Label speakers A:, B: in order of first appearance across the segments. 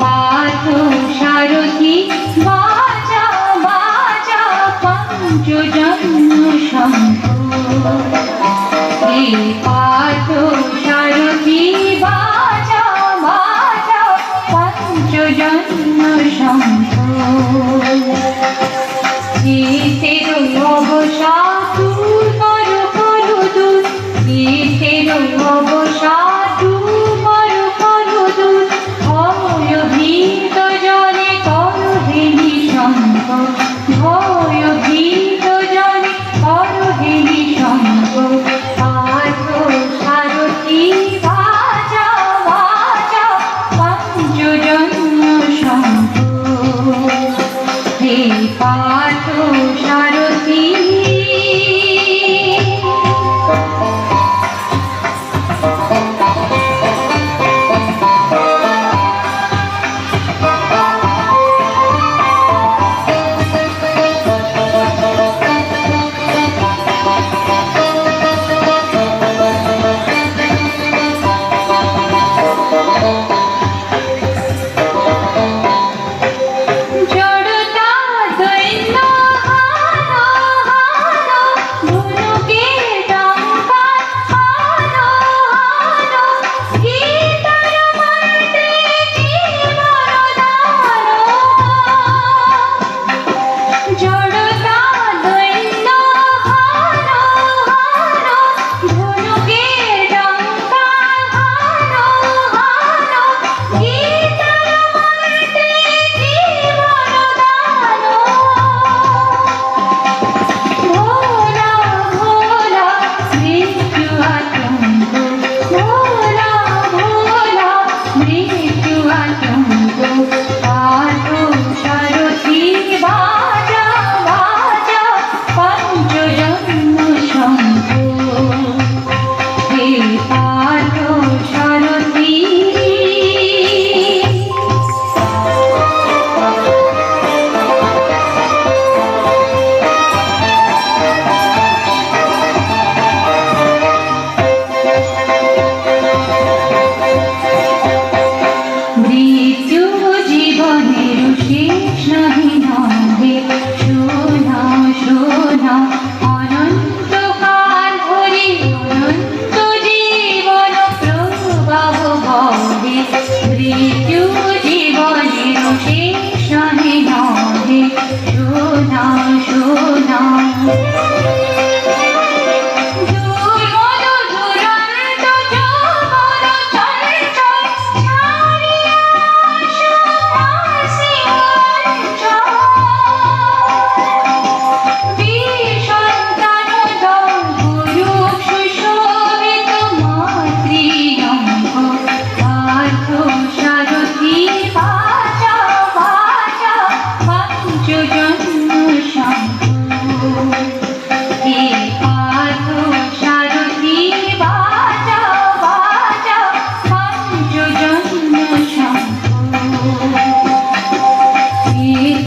A: পার্থ সারথি বাজা বাজা পঞ্চজন্য শঙ্খ। হে পার্থ সারথি বাজা বাজা পঞ্চজন্য শঙ্খ। এসের অবসা দূর করো করো দূর, এসের অবসা দূর করো করো দূর। ভয় ভীত জনে করো হে নিঃশঙ্ক, ভয় ভীত জনে করো হে নিঃশঙ্ক। পার্থ সারথি বাজা বাজা পঞ্চজন্য শঙ্খ। হে পার্থ সারথি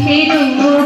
B: Thank you.